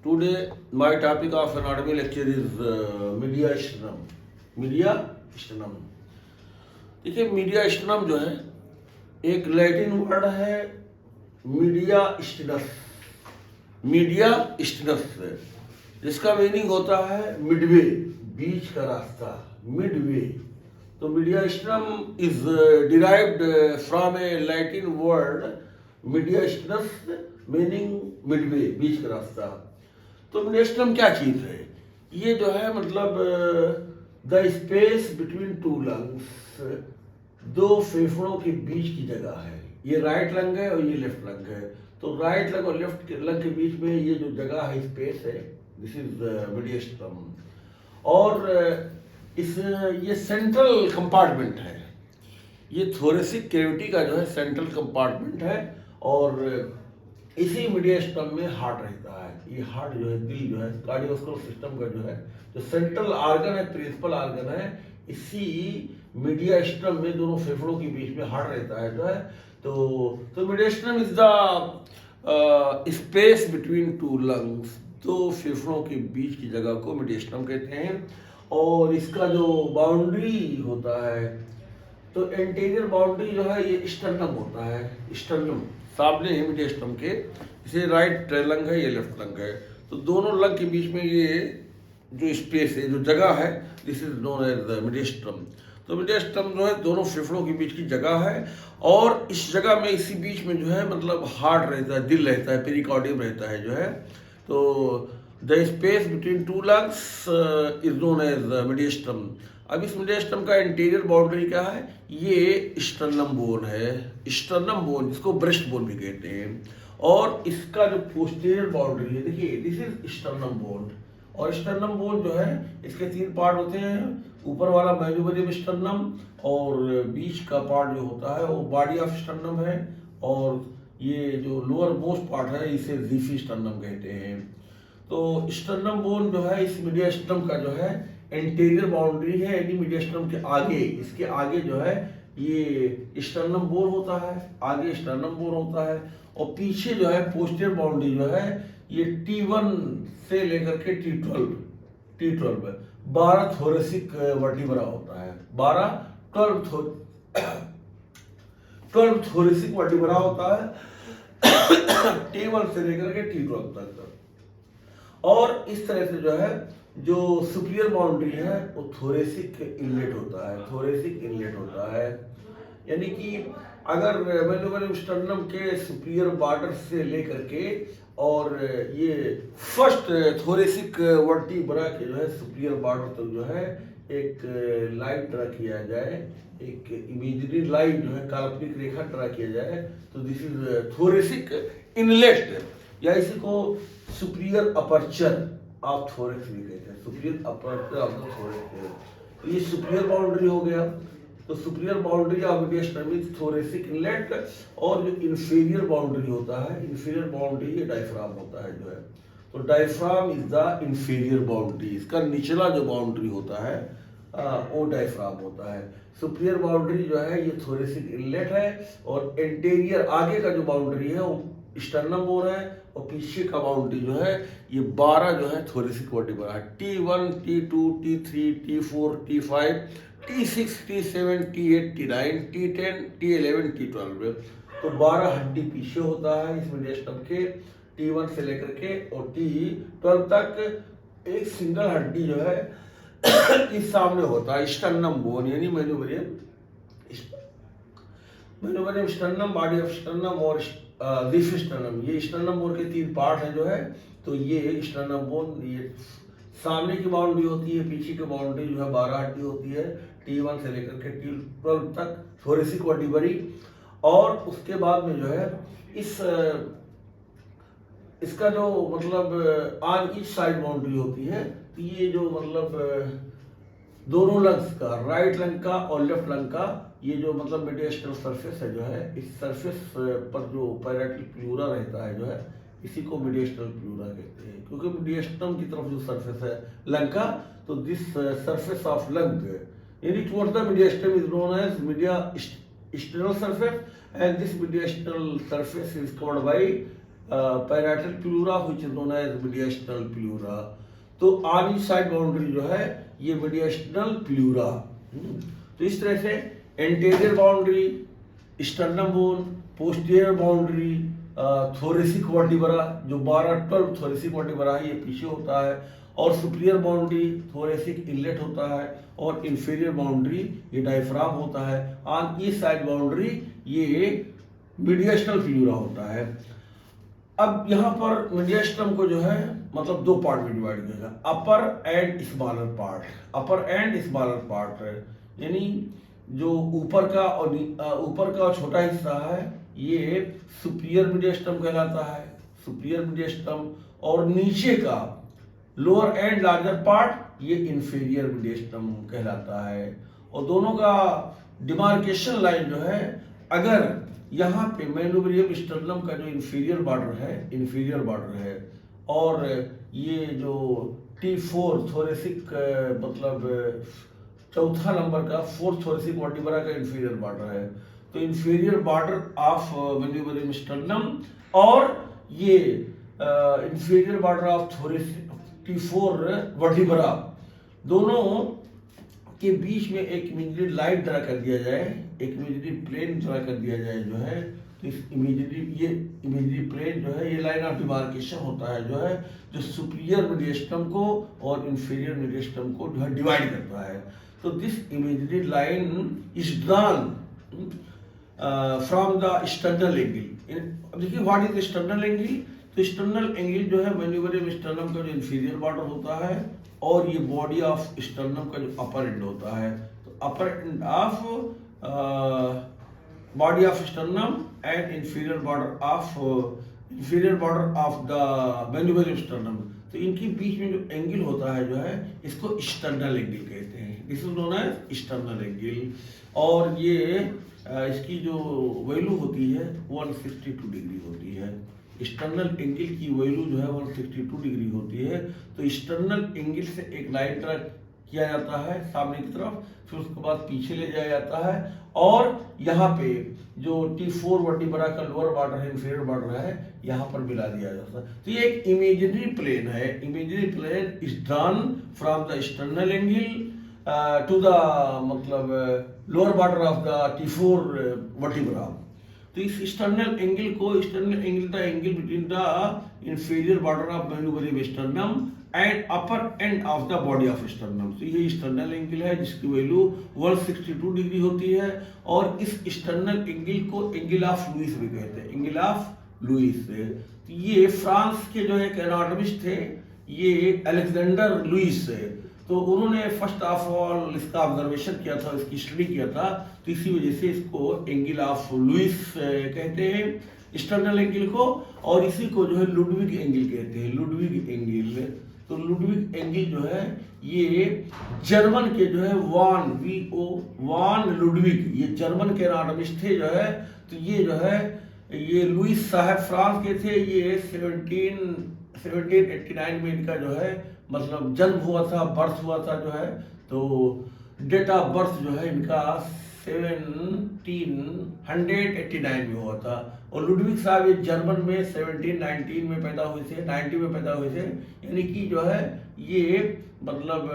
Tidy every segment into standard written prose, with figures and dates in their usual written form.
Today, my topic of anatomy lecture is mediastinum. mediastinum. देखिए mediastinum जो है एक लैटिन वर्ड है मीडियास्टिनस। मीडियास्टिनस से जिसका मीनिंग होता है मिडवे, बीच का रास्ता, मिडवे। तो mediastinum is derived from a Latin word mediastinus meaning midway, बीच का रास्ता। तो मीडियास्टिनम क्या चीज है? ये जो है मतलब the space between two lungs, दो फेफड़ों के बीच की जगह है। ये राइट लंग है और ये लेफ्ट लंग है। तो राइट लंग और लेफ्ट लंग के बीच में ये जो जगह है, स्पेस है, दिस इज मीडियास्टिनम। और इस ये सेंट्रल कंपार्टमेंट है। ये थोरेसिक कैविटी का जो है सेंट्रल कंपार्टमेंट है और इसी मीडियास्टिनम में हार्ट रहता है। ये हार्ट जो है, दिल जो है, कार्डियोवास्कुलर सिस्टम का जो है जो सेंट्रल आर्गन है, प्रिंसिपल आर्गन है, इसी मीडियास्टिनम में दोनों फेफड़ों के बीच में हार्ट रहता है जो है। तो mediastinum is the space between two lungs, दो फेफड़ों के बीच की जगह को मीडियास्टिनम कहते हैं। और इसका जो बाउंड्री होता है, तो एंटीरियर बाउंड्री जो है ये स्टर्नम होता है। स्टर्नम सामने है मीडियास्टिनम के, इसे राइट लंग है, ये लेफ्ट लंग है। तो दोनों लंग के बीच में ये जो स्पेस है, जो जगह है, this is known as the mediastinum. तो मीडियास्टिनम जो है दोनों फेफड़ों के बीच की जगह है और इस जगह में, इसी बीच में जो है मतलब हार्ट रहता है, दिल रहता है, पेरिकार्डियम रहता है जो है। तो the space between two lungs is known as mediastinum. अब इस मीडियास्टिनम का इंटीरियर बाउंड्री क्या है? ये स्टर्नम बोन है, स्टर्नम बोन, जिसको ब्रेस्ट बोन भी कहते हैं। और इसका जो पोस्टीरियर बाउंड्री है, देखिए दिस इज स्टर्नम बोन। और स्टर्नम बोन जो है इसके तीन पार्ट होते हैं। ऊपर वाला मेन्यूबरियम स्टर्नम और बीच का पार्ट जो होता है वो बॉडी ऑफ स्टर्नम है। और ये जो लोअर मोस्ट पार्ट है इसे लीफी स्टर्नम कहते हैं। तो स्टर्नम बोन जो है इस मीडियास्टिनम का जो है एंटीरियर बाउंड्री है, यानी मीडियास्टिनम के आगे, इसके आगे जो है ये स्टर्नम बोन होता है, आगे स्टर्नम बोन होता है। और पीछे जो है पोस्टीरियर बाउंड्री जो है ये T1 से लेकर के T12 12 थोरेसिक वर्टिब्रा होता है। 12 थोरेसिक वर्टिब्रा होता है T1 से लेकर के T12 तक। और इस तरह से जो है जो सुपीरियर बाउंड्री है वो थोरेसिक इनलेट होता है, थोरेसिक इनलेट होता है। यानी कि अगर मेन्यूबरियम स्टर्नम के सुपीरियर बॉर्डर से लेकर के और ये फर्स्ट थोरेसिक वर्टिब्रा के जो है सुपीरियर बॉर्डर तक जो है एक लाइन ड्रा किया जाए, एक इमेजिनरी लाइन जो है, काल्पनिक रेखा ड्रा किया जाए, तो दिस इज थोरेसिक इनलेट, या इसी को सुपीरियर अपर्चर ऑफ थोरेक्स भी कहते हैं, superior aperture of the thorax. तो ये सुपीरियर बाउंड्री हो गया। तो superior boundary of mediastinum is thoracic inlet. और जो इंफीरियर बाउंड्री होता है, इंफीरियर बाउंड्री ये डायफ्राम होता है जो है। तो diaphragm is the inferior boundary, इसका निचला जो बाउंड्री होता है वो डायफ्राम होता है। सुपीरियर बाउंड्री जो है ये थोरेसिक इनलेट है और एंटीरियर आगे का जो बाउंड्री है वो स्टर्नम बोन है और पीछे का बाउंड्री जो है ये 12 जो है थोरेसिक वर्टिब्रा है। T1, T2, T3, T4, T5, T6, T7, T8, T9, T10, T11, T12। तो 12 हड्डी पीछे होता है इस मीडियास्टिनम के, T1 से लेकर के और T12 तक एक सिंगल हड्डी जो है इस सामने होता है, स्टर्नम बोन, यानी मेन्यूबरियम स्टर्नम, बॉडी ऑफ स्टर्नम और लीफी स्टर्नम। ये स्टर्नम बोन के तीन पार्ट है जो है। तो ये स्टर्नम बोन, ये सामने की बाउंड्री होती है, पीछे की बाउंड्री जो है 12 हड्डी होती है, T1 से लेकर के T12 तक थोरेसिक वर्टिब्री। और उसके बाद में जो है इसका जो मतलब ऑन ईच साइड बाउंड्री होती है। तो ये जो मतलब दोनों लंग्स का, राइट लंग का और लेफ्ट लंग का, ये जो मतलब मीडियास्टिनल सरफेस है जो है, इस सरफेस पर जो पैराइटल प्लूरा रहता है जो है, इसी को मीडियास्टिनल प्लूरा कहते हैं। क्योंकि मीडियास्टिनम की तरफ जो सरफेस है लंग का, तो दिस सरफेस ऑफ लंग यानी towards the mediastinum is known as mediastinal surface, and this mediastinal surface is covered by parietal pleura which is known as mediasternal pleura. तो ऑन ईच साइड बाउंड्री जो है ये mediasternal pleura. तो इस तरह से anterior boundary sternum bone, posterior boundary thoracic vertebra जो 12 thoracic vertebra है ये पीछे होता है, और सुपीरियर बाउंड्री थोरेसिक इनलेट होता है, और इंफीरियर बाउंड्री ये डायफ्राम होता है। ऑन ईच साइड बाउंड्री ये मीडियास्टर्नल प्लूरा होता है। अब यहाँ पर मीडियास्टर्नम को जो है मतलब दो पार्ट में डिवाइड किया गया, upper and smaller part. Upper and smaller part यानी जो ऊपर का और छोटा हिस्सा है ये सुपीरियर मीडियास्टर्नम कहलाता है, सुपीरियर मीडियास्टर्नम, और नीचे का लोअर एंड लार्जर पार्ट ये इंफीरियर मीडियास्टर्नम कहलाता है। और दोनों का डिमार्केशन लाइन जो है, अगर यहाँ पे मैनोब्रियम स्टर्नम का जो इंफीरियर बॉर्डर है और ये जो T4 थोरेसिक मतलब चौथा नंबर का फोर्थ थोरेसिक वर्टिब्रा का इंफीरियर बॉर्डर है, तो इंफीरियर बॉर्डर ऑफ मैनोब्रियम स्टर्नम और ये inferior border of thoracic T4 vertebra दोनों के बीच में एक इमेजिनरी लाइन ड्रा कर दिया जाए, एक इमेजिनरी प्लेन ड्रा कर दिया जाए जो है, तो इस इमेजिनरी प्लेन जो है ये लाइन ऑफ डिमार्केशन होता है जो है, जो सुपीरियर मीडियास्टर्नम को और इंफीरियर मीडियास्टर्नम को जो है डिवाइड करता है। तो this imaginary line is drawn from the sternal angle. अब देखिए व्हाट इज स्टर्नल एंगल। तो स्टर्नल एंगल जो है मैन्युवरियम स्टर्नम का जो इंफीरियर बॉर्डर होता है और ये बॉडी ऑफ स्टर्नम का जो अपर एंड होता है, तो upper end of body of sternum and inferior border of the manubrium sternum, तो इनके बीच में जो एंगल होता है जो है इसको स्टर्नल एंगल कहते हैं। This is known as sternal angle. और ये इसकी जो वैल्यू होती है 162 डिग्री होती है। स्टर्नल एंगल की वैल्यू जो है 162 डिग्री होती है। तो स्टर्नल एंगल से एक लाइन ड्रा किया जाता है सामने की तरफ, फिर उसके बाद पीछे ले जाया जाता है, और यहाँ पे जो T4 वर्टिब्रा का लोअर बॉर्डर है, इंफीरियर बॉर्डर है, यहाँ पर मिला दिया जाता है। तो ये एक इमेजिनरी प्लेन है। Imaginary plane is drawn from the sternal angle to the मतलब lower border of the T4 vertebra. तो इस स्टर्नल एंगल को the angle between the inferior border of manubrium sternum and upper end of the body of sternum, तो ये sternal angle है जिसकी value 162 degree होती है। और इस स्टर्नल एंगल को एंगल ऑफ लुईस भी कहते हैं, एंगल ऑफ लुईस। तो ये फ्रांस के जो एक एनाटॉमिस्ट थे, ये अलेक्जेंडर लुईस, तो उन्होंने फर्स्ट ऑफ ऑल इसका ऑब्जर्वेशन किया था, इसकी स्टडी किया था, तो इसी वजह से इसको एंगल ऑफ लुईस कहते हैं स्टर्नल एंगल को। और इसी को जो है लुडविग एंगल कहते हैं, लुडविग एंगल। तो लुडविग एंगल जो है ये जर्मन के जो है वान लुडविग, ये जर्मन के एनाटॉमिस्ट थे जो है। तो ये जो है ये लुईस साहब फ्रांस के थे। ये 1789 में इनका जो है मतलब जन्म हुआ था, बर्थ हुआ था जो है। तो डेट ऑफ बर्थ जो है इनका 1789 में हुआ था। और लुडविग साहब ये जर्मन में 1790 में पैदा हुए थे, 90 में पैदा हुए थे, यानी कि जो है ये मतलब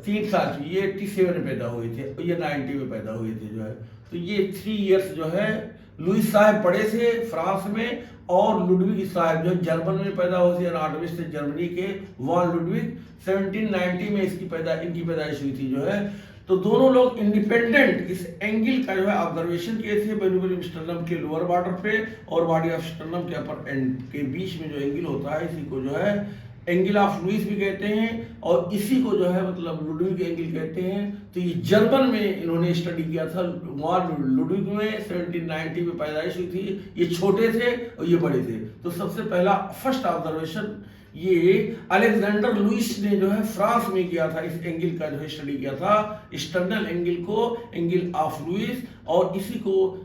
3 साल की, ये 87 में पैदा हुए थे और ये 90 में पैदा हुए थे जो है। तो ये 3 इयर्स जो है लुईस साहब पढ़े थे फ्रांस में, और लुडविग साहब जो जर्मन में पैदा हुए थे, एनाटॉमिस्ट थे जर्मनी के, वान लुडविग। 1790 में इनकी पैदाइश हुई थी जो है। तो दोनों लोग इंडिपेंडेंट इस एंगल का जो है ऑब्जर्वेशन किए थे मैन्युवरियम स्टर्नम के लोअर बॉर्डर पे और बॉडी ऑफ स्टर्नम के अपर एंड के बीच में जो एंगल होता है, इसी को जो है एंगल ऑफ लुईस भी कहते हैं, और इसी को जो है मतलब लुडविग एंगल कहते हैं। तो ये जर्मन में इन्होंने स्टडी किया था, वहाँ लुडविग में 1790 में पैदाइश हुई थी। ये छोटे थे और ये बड़े थे। तो सबसे पहला फर्स्ट ऑब्जर्वेशन ये अलेक्जेंडर लुईस ने जो है फ्रांस में किया था, इस एंगल का जो है स्टडी किया था, स्टर्नल एंगल को एंगल ऑफ लुईस, और इसी को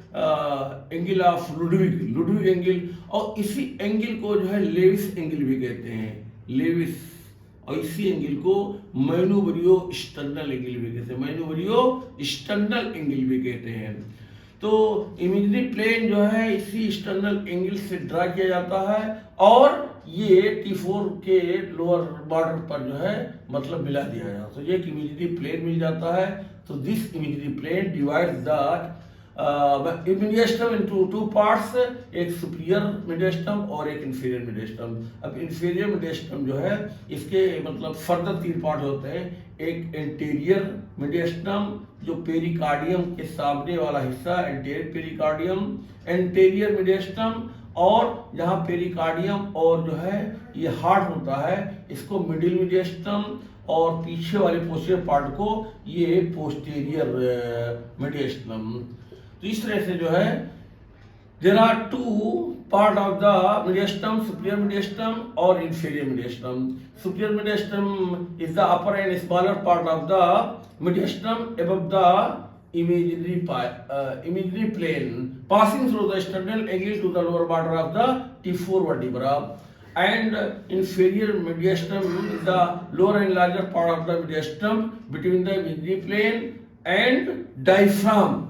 एंगल ऑफ लुडविग एंगल, और इसी एंगल को जो है लेविस एंगल भी कहते हैं, लेविस। और इसी एंगल को मैनोब्रियो स्टर्नल एंगल भी कहते हैं, मैनोब्रियो स्टर्नल एंगल भी कहते हैं। तो इमेजिनरी प्लेन जो है इसी एक्सटर्नल एंगल से ड्रा किया जाता है और ये T4 के लोअर बॉर्डर पर जो है मतलब मिला दिया जाता है। तो ये एक इमेजिनरी प्लेन मिल जाता है। तो this imaginary plane divides the mediastinum into two parts, एक सुपीरियर मीडियस्टम और एक इंफीरियर मीडियस्टम। अब इंफीरियर मीडियस्टम जो है इसके मतलब फर्दर 3 पार्ट होते हैं। एक एंटीरियर मीडियस्टम जो पेरिकार्डियम के सामने वाला हिस्सा, एंटीरियर पेरिकार्डियम, एंटीरियर मीडियस्टम, और जहाँ पेरिकार्डियम और जो है ये हार्ट होता है इसको मिडिल मीडियस्टम, और पीछे वाले पोस्टीरियर पार्ट को ये पोस्टीरियर मीडियस्टम। तो इस तरह से जो है there are 2 part of the mediastinum, superior mediastinum और inferior mediastinum. Superior mediastinum is the upper and smaller part of the mediastinum above the imaginary plane passing through the external angle to the lower border of the T4 vertebra, and inferior mediastinum is the lower and larger part of the mediastinum between the imaginary plane and diaphragm।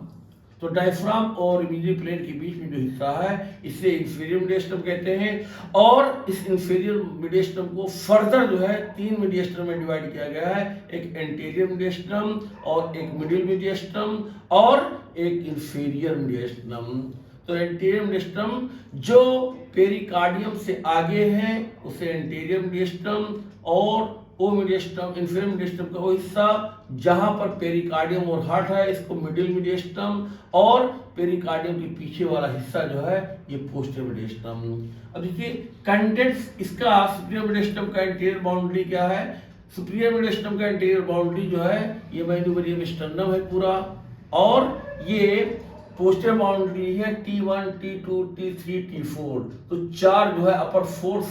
तो diaphragm और imaginary plane के बीच में जो हिस्सा है इसे inferior मीडियस्टम कहते हैं। और इस इंफीरियर मीडियस्टम को फर्दर जो है 3 मीडियस्टम में डिवाइड किया गया है, एक एंटीरियर मीडियस्टम और एक मिडिल मीडियस्टम और एक इंफीरियर मीडियस्टम। तो एंटीरियर मीडियस्टम जो पेरिकार्डियम से आगे है उसे एंटीरियर मीडियस्टम, और ओ मीडियस्टम इंफीरियर मीडियस्टम का वो हिस्सा जहां पर पेरिकार्डियम और हार्ट है इसको मिडिल मीडियस्टम, और पेरिकार्डियम के पीछे वाला हिस्सा जो है ये पोस्टीरियर मीडियस्टम। अब देखिए कंटेंट्स इसका सुपीरियर मीडियस्टम का इंटीरियर बाउंड्री क्या है। सुपीरियर मीडियस्टम का इंटीरियर बाउंड्री जो है ये मैन्यूवरियम स्टर्नम है पूरा, और ये पोस्टीरियर बाउंड्री है T1, T2, T3, T4। तो 4 जो है अपर फोर्स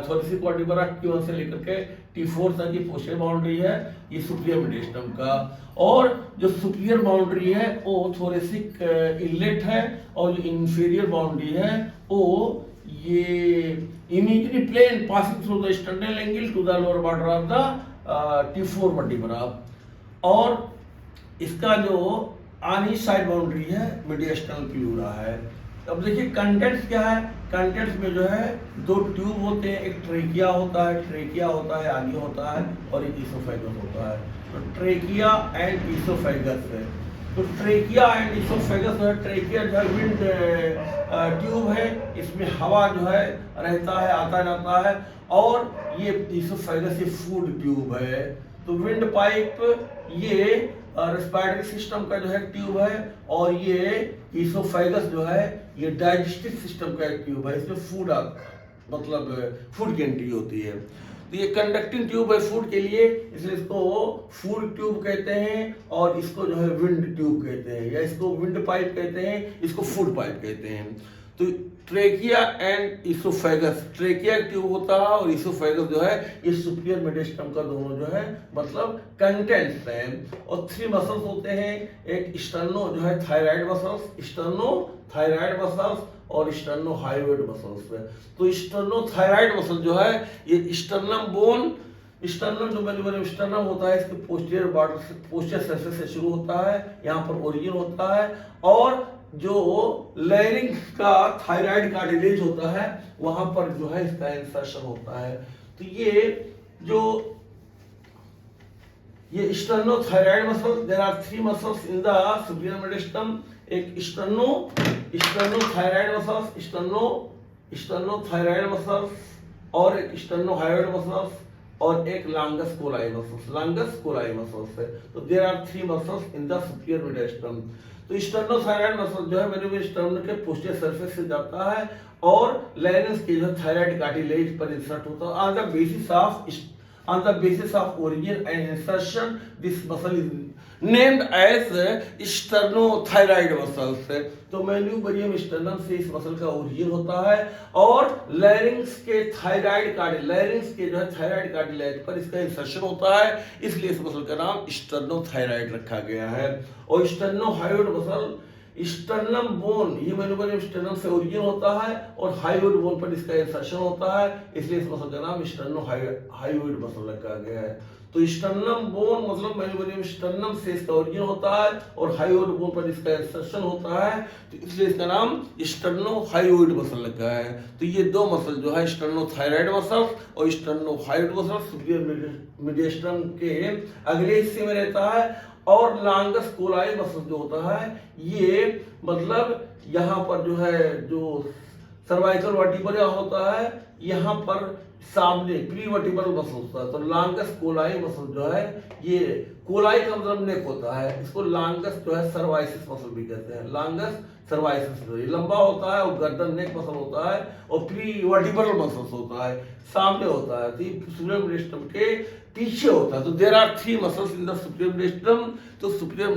थोरेसिक वर्टिब्रा T1 से लेकर के T4 तक ये पोस्टीरियर बाउंड्री है ये सुपीरियर मीडियस्टम का। और जो सुपीरियर बाउंड्री है वो थोरेसिक इनलेट है, और जो इंफीरियर बाउंड्री है वो ये imaginary plane passing through the external angle to the lower border of the T4 vertebra. और इसका जो आनी साइड बाउंड्री है मीडियस्टल प्लूरा है। अब देखिए कंटेंट्स क्या है। कंटेंट्स में जो है 2 ट्यूब होते हैं, एक ट्रेकिया होता है आगे होता है, और एक इसोफेगस होता है। तो ट्रेकिया एंड इसोफेगस है। तो ट्रेकिया एंड इसोफेगस जो है, ट्रेकिया जो है विंड ट्यूब है, इसमें हवा जो है रहता है आता जाता है, और ये इसोफेगस ये फूड ट्यूब है। तो विंड पाइप ये रेस्पिरेटरी सिस्टम का जो है ट्यूब है, और ये इसोफेगस जो है ये डाइजेस्टिव सिस्टम का एक ट्यूब है। इसमें फूड मतलब फूड की एंट्री होती है। तो ये कंडक्टिंग ट्यूब है फूड के लिए, इसलिए इसको फूड ट्यूब कहते हैं, और इसको जो है विंड ट्यूब कहते हैं, या इसको विंड पाइप कहते हैं, इसको फूड पाइप कहते हैं। तो trachea and oesophagus, trachea tube होता है और इसोफेगस जो है ये सुपीरियर मीडियस्टम का दोनों जो है मतलब कंटेंट्स हैं। और 3 मसल्स होते हैं, एक स्टर्नो जो है thyroid muscles, sterno thyroid muscles और स्टर्नो हाइवेड मसल्स है। तो स्टर्नो थायराइड मसल जो है ये स्टर्नम बोन, स्टर्नम जो मैन्यूवरियम स्टर्नम होता है इसके पोस्टीरियर बॉर्डर से, पोस्टीरियर सरफेस से शुरू होता है, यहाँ पर ओरिजिन होता है, और जो लेयरिंग का थायराइड कार्टिलेज होता है वहां पर जो है इसका इंसर्शन होता है। तो ये जो ये sternothyroid muscle, there are 3 muscles in the superior mediastinum, एक स्टर्नोथायराइड मसल्स, स्टर्नोथायराइड मसल्स, और एक स्टर्नोहायोइड मसल्स, और एक लांगस कोलाई मसल्स है। तो there are 3 muscles in the superior mediastinum. तो स्टर्नोथायराइड मसल जो है मैन्यूवरियम स्टर्नम के पोस्टीरियर सरफेस से जाता है और लेरिंक्स के जो थायराइड कार्टिलेज पर इंसर्ट होता है। On the basis of origin and insertion, this muscle is named as sternothyroid muscles। तो मैन्यूवरियम स्टर्नम से इस मसल का ओरिजिन होता है, और लेरिंक्स के थायराइड कार्टिलेज पर इसका इंसर्शन होता है, इसलिए इस मसल का नाम स्टर्नोथायराइड रखा गया है। और स्टर्नोहायोइड मसल स्टर्नम बोन, ये मेनिबोनियम स्टर्नम से ओरिजिन होता है और हाइयोइड बोन पर इसका इंसर्शन होता है, इसलिए इस मसल का नाम स्टर्नो हाइयोइड मसल रखा गया है। तो स्टर्नम बोन मतलब मेनिबोनियम स्टर्नम से इसका ओरिजिन होता है और हाइयोइड बोन पर इसका इंसर्शन होता है, तो इसलिए इसका नाम स्टर्नो हाइयोइड मसल रखा है। तो ये दो मसल जो है स्टर्नो थायराइड मसल और स्टर्नो हाइयोइड मसल सुपीरियर मीडियस्टर्नम के अगले हिस्से में रहता है। और लांगस कोलाई मसल जो होता है ये मतलब यहाँ पर जो है जो सर्वाइकल वर्टिब्रा होता है, यहाँ पर सामने प्री वर्टिब्रल मसल होता है। तो लांगस कोलाई मसल जो है ये कोलाई का मतलब नेक होता है, इसको लांगस जो है सर्वाइसिस मसल भी कहते हैं। लांगस सर्वाइसिस ये लंबा होता है और गर्दन नेक मसल होता है और प्री वर्टिब्रल मसल होता है, सामने होता है। तो सुपीरियर मीडियस्टर्नम के पीछे होता है। तो there are 3 muscles in the superior mediastinum. तो सुपीरियर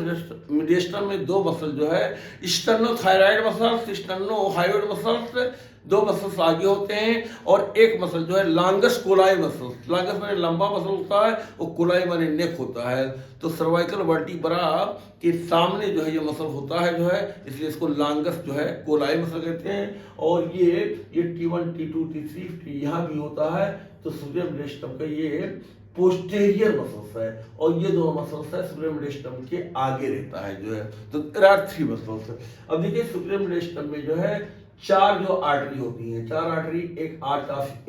मीडियस्टर्नम में 2 मसल जो है sternothyroid muscles, sternohyoid muscles, 2 muscles आगे होते हैं और एक मसल जो है लांगस कोलाई मसल। लांगस माने लंबा मसल होता है और कोलाई माने नेक होता है। तो सर्वाइकल वर्टिब्रा के सामने जो है ये मसल होता है जो है, इसलिए इसको लांगस जो है कोलाई मसल कहते हैं। और ये T1 T2 T3 यहाँ भी होता है। तो सुपीरियर मीडियस्टर्नम का ये पोस्टेरियर मसल्स है और ये 2 मसल्स है सुपीरियर मीडियस्टर्नम के आगे रहता है जो है। तो देयर आर 3 मसल्स। अब देखिए सुपीरियर मीडियस्टर्नम में जो है 4 जो आर्टरी होती हैं, 4 आर्टरी, एक आर्च ऑफ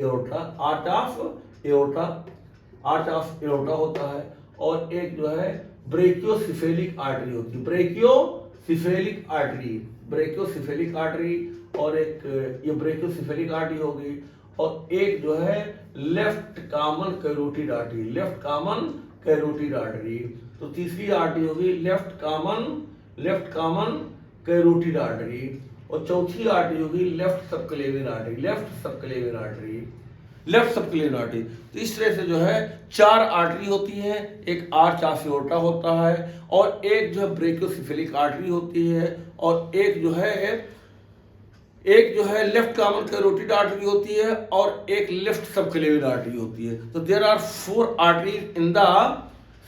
एओर्टा होता है और एक जो है ब्रेकियोसिफेलिक आर्टरी होती है, ब्रेकियोसिफेलिक आर्टरी और एक ये ब्रेकियोसिफेलिक आर्टरी होगी और एक जो है लेफ्ट कॉमन कैरोटिड आर्टरी। तो तीसरी आर्टरी होगी लेफ्ट कॉमन कैरोटिड आर्टरी और चौथी आर्टरी होगी लेफ्ट सबक्लेवियन आर्टरी। तो इस तरह से जो है 4 आर्टरी होती हैं, एक आर्च ऑफ एओर्टा होता है और एक जो है ब्रेकियोसिफेलिक आर्टरी होती है और एक जो है लेफ्ट कॉमन कैरोटिड आर्टरी होती है और एक लेफ्ट सबक्लेवियन आर्टरी होती है। तो there are 4 arteries in the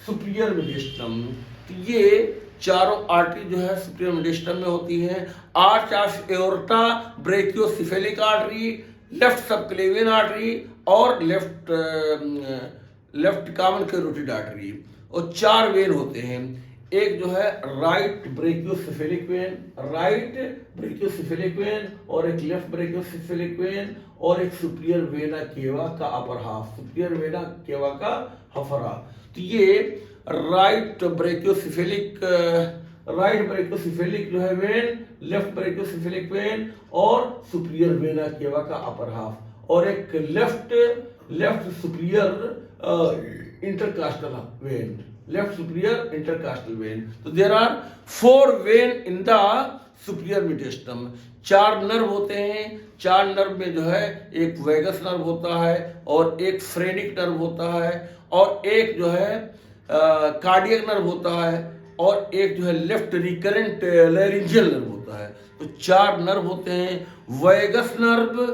superior mediastinum. तो ये चारों आर्टरी जो है सुपीरियर मीडियस्टर्नम में होती हैं। Arch of aorta, brachiocephalic artery, left subclavian artery और लेफ्ट कॉमन कैरोटिड आर्टरी। और 4 वेन होते हैं, एक जो है राइट ब्रेकियोसिफेलिक वेन और एक लेफ्ट ब्रेकियोसिफेलिक वेन और एक सुपीरियर वेना केवा का अपर हाफ, तो ये राइट ब्रेकियोसिफेलिक जो है वेन, लेफ्ट ब्रेकियोसिफेलिक वेन और सुपीरियर वेना केवा का अपर हाफ और एक लेफ्ट सुपीरियर इंटरकास्टल वेन। तो there are 4 vein in the superior mediastinum. 4 nerve होते हैं। 4 नर्व में जो है एक वेगस नर्व होता है और एक फ्रेनिक नर्व होता है और एक जो है कार्डियक नर्व होता है और एक जो है लेफ्ट रिकरेंट लैरिंजियल नर्व होता है। तो 4 नर्व होते हैं। Vagus nerve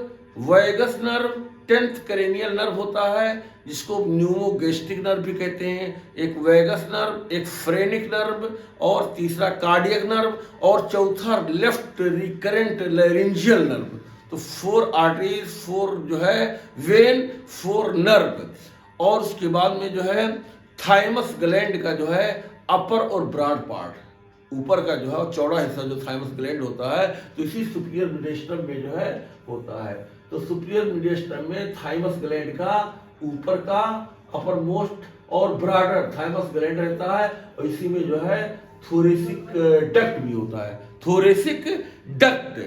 10th cranial nerve होता है जिसको न्यूमोगैस्ट्रिक नर्व भी कहते हैं। एक वेगस नर्व, एक फ्रेनिक नर्व और तीसरा कार्डियक नर्व और चौथा लेफ्ट रिकरेंट लैरिंजियल नर्व। तो 4 आर्टरीज, 4 जो है वेन, 4 नर्व और उसके बाद में जो है थाइमस ग्लैंड का जो है अपर और ब्रॉड पार्ट, ऊपर का जो है चौड़ा हिस्सा जो थाइमस ग्लैंड होता है, तो इसी सुपीरियर मीडियस्टर्नम में जो है होता है। तो सुपीरियर मीडियस्टर्नम में थाइमस ग्लैंड का ऊपर का अपर मोस्ट और ब्रॉडर थाइमस ग्लैंड रहता है और इसी में जो है थोरेसिक डक्ट भी होता है, थोरेसिक डक्ट।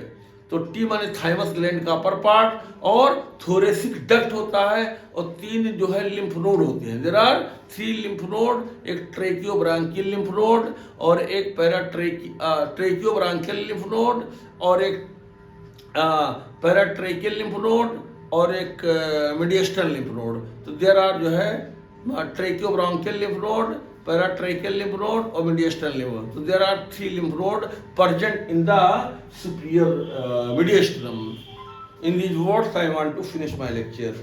तो टी माने थाइमस ग्लैंड का अपर पार्ट और थोरेसिक डक्ट होता है और 3 जो है लिम्फ नोड होते हैं। देयर आर 3 लिम्फ नोड, एक ट्रेकियोब्रांकियल लिम्फ नोड और एक ट्रेकियोब्रांकियल लिम्फ नोड और एक पैराट्रेकियल लिम्फ नोड और एक मीडियस्टर्नल लिम्फ नोड। तो देयर आर जो है tracheobronchial lymph node, paratracheal lymph node or mediastinal lymph node. So there are 3 lymph nodes present in the superior mediastinum. In these words, I want to finish my lecture.